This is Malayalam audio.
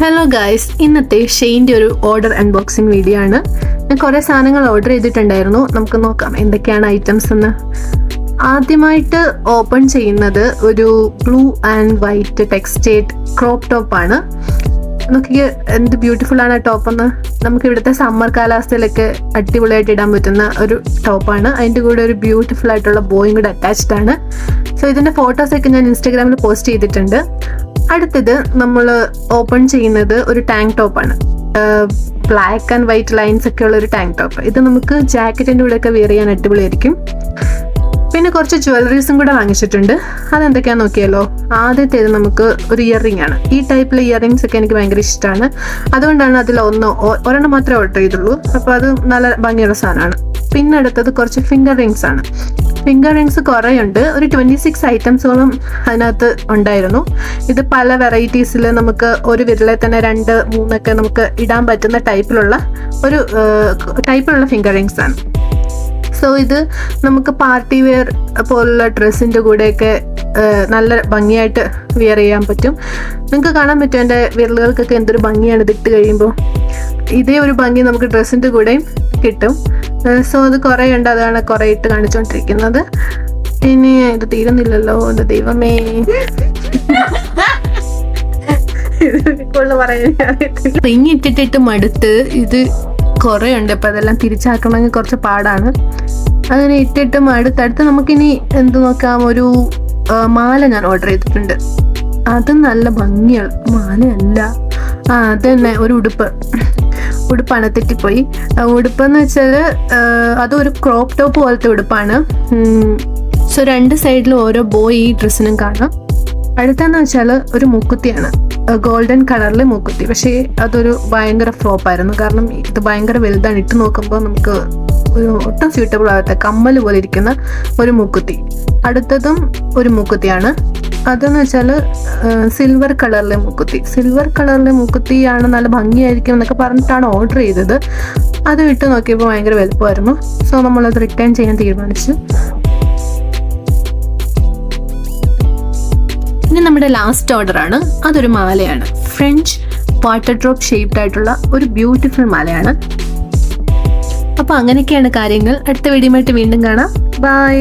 ഹലോ ഗൈസ്, ഇന്നത്തെ ഷെയിൻ്റെ ഒരു ഓർഡർ അൺബോക്സിങ് വീഡിയോ ആണ്. ഞാൻ കുറേ സാധനങ്ങൾ ഓർഡർ ചെയ്തിട്ടുണ്ടായിരുന്നു. നമുക്ക് നോക്കാം എന്തൊക്കെയാണ് ഐറ്റംസ് എന്ന്. ആദ്യമായിട്ട് ഓപ്പൺ ചെയ്യുന്നത് ഒരു ബ്ലൂ ആൻഡ് വൈറ്റ് ടെക്സ്റ്റൈഡ് ക്രോപ്പ് ടോപ്പാണ്. നോക്കിയ എന്ത് ബ്യൂട്ടിഫുൾ ആണ് ആ ടോപ്പെന്ന്. നമുക്ക് ഇവിടുത്തെ സമ്മർ കാലാവസ്ഥയിലൊക്കെ അടിപൊളിയായിട്ട് ഇടാൻ പറ്റുന്ന ഒരു ടോപ്പാണ്. അതിൻ്റെ കൂടെ ഒരു ബ്യൂട്ടിഫുൾ ആയിട്ടുള്ള ബോയും കൂടെ അറ്റാച്ച്ഡ് ആണ്. സോ ഇതിൻ്റെ ഫോട്ടോസൊക്കെ ഞാൻ ഇൻസ്റ്റാഗ്രാമിൽ പോസ്റ്റ് ചെയ്തിട്ടുണ്ട്. അടുത്തത് നമ്മൾ ഓപ്പൺ ചെയ്യുന്നത് ഒരു ടാങ്ക് ടോപ്പാണ്. ബ്ലാക്ക് ആൻഡ് വൈറ്റ് ലൈൻസ് ഒക്കെ ഉള്ള ഒരു ടാങ്ക് ടോപ്പ്. ഇത് നമുക്ക് ജാക്കറ്റിൻ്റെ കൂടെയൊക്കെ വെയർ ചെയ്യാൻ അടിപൊളിയായിരിക്കും. പിന്നെ കുറച്ച് ജ്വല്ലറീസും കൂടെ വാങ്ങിച്ചിട്ടുണ്ട്. അതെന്തൊക്കെയാണെന്ന് നോക്കിയാലോ. ആദ്യത്തേത് നമുക്ക് ഒരു ഇയറിംഗ് ആണ്. ഈ ടൈപ്പിലെ ഇയറിംഗ്സ് ഒക്കെ എനിക്ക് ഭയങ്കര ഇഷ്ടമാണ്. അതുകൊണ്ടാണ് അതിൽ ഒരെണ്ണം മാത്രമേ ഓർഡർ ചെയ്തുള്ളൂ. അപ്പോൾ അത് നല്ല ഭംഗിയുള്ള സാധനമാണ്. പിന്നെ അടുത്തത് കുറച്ച് ഫിംഗർ റിങ്സ് ആണ്. ഫിംഗർ റിങ്സ് കുറേ ഉണ്ട്. ഒരു 26 ഐറ്റംസോളം അതിനകത്ത് ഉണ്ടായിരുന്നു. ഇത് പല വെറൈറ്റീസിൽ നമുക്ക് ഒരു വിരലെ തന്നെ 2-3 നമുക്ക് ഇടാൻ പറ്റുന്ന ടൈപ്പിലുള്ള ഫിംഗർ റിങ്സ് ആണ്. സോ ഇത് നമുക്ക് പാർട്ടി വെയർ പോലുള്ള ഡ്രസ്സിൻ്റെ കൂടെയൊക്കെ നല്ല ഭംഗിയായിട്ട് വെയർ ചെയ്യാൻ പറ്റും. നിങ്ങൾക്ക് കാണാൻ പറ്റും എൻ്റെ വിരലുകൾക്കൊക്കെ എന്തൊരു ഭംഗിയാണ് ഇതിട്ട് കഴിയുമ്പോൾ. ഇതേ ഒരു ഭംഗി നമുക്ക് ഡ്രസ്സിൻ്റെ കൂടെയും കിട്ടും. സോ അത് കുറേ ഉണ്ട്. അതാണ് കുറേ ഇട്ട് കാണിച്ചുകൊണ്ടിരിക്കുന്നത്. ഇനി ഇത് തീരുന്നില്ലല്ലോ, എൻ്റെ ദൈവമേ. റിങ് ഇട്ടിട്ട് മടുത്ത് ഇത് കുറേ ഉണ്ട്. അപ്പം അതെല്ലാം തിരിച്ചാക്കണമെങ്കിൽ കുറച്ച് പാടാണ്. അങ്ങനെ ഇട്ടിട്ട് മടുത്തടുത്ത് നമുക്കിനി എന്ത് നോക്കാം. ഒരു മാല ഞാൻ ഓർഡർ ചെയ്തിട്ടുണ്ട്. അത് നല്ല ഭംഗിയാണ്. മാലയല്ല, അത് തന്നെ ഒരു ഉടുപ്പാണ്. തെറ്റിപ്പോയി. ഉടുപ്പെന്ന് വെച്ചാൽ അതൊരു ക്രോപ്പ് ടോപ്പ് പോലത്തെ ഉടുപ്പാണ്. സോ 2 സൈഡിലും ഓരോ ബോയ് ഈ ഡ്രസ്സിനും കാണാം. അടുത്തെന്ന് വെച്ചാൽ ഒരു മൂക്കുത്തിയാണ്. ഗോൾഡൻ കളറിലെ മൂക്കുത്തി. പക്ഷേ അതൊരു ഭയങ്കര ഫ്ലോപ്പായിരുന്നു. കാരണം ഇത് ഭയങ്കര വലുതാണ്. ഇട്ട് നോക്കുമ്പോൾ നമുക്ക് ഒരു ഒട്ടും സ്യൂട്ടബിൾ ആകാത്ത കമ്മൽ പോലെ ഇരിക്കുന്ന ഒരു മൂക്കുത്തി. അടുത്തതും ഒരു മൂക്കുത്തിയാണ്. അതെന്ന് വെച്ചാൽ സിൽവർ കളറിലെ മൂക്കുത്തിയാണ്. നല്ല ഭംഗിയായിരിക്കും എന്നൊക്കെ പറഞ്ഞിട്ടാണ് ഓർഡർ ചെയ്തത്. അത് ഇട്ട് നോക്കിയപ്പോൾ ഭയങ്കര വലുപ്പമായിരുന്നു. സോ നമ്മളത് റിട്ടേൺ ചെയ്യാൻ തീരുമാനിച്ചു. ഇനി നമ്മുടെ ലാസ്റ്റ് ഓർഡറാണ്. അതൊരു മാലയാണ്. ഫ്രഞ്ച് വാട്ടർ ഡ്രോപ്പ് ഷേപ്ഡ് ആയിട്ടുള്ള ഒരു ബ്യൂട്ടിഫുൾ മാലയാണ്. അപ്പോൾ അങ്ങനെയൊക്കെയാണ് കാര്യങ്ങൾ. അടുത്ത വീഡിയോയുമായിട്ട് വീണ്ടും കാണാം. ബൈ.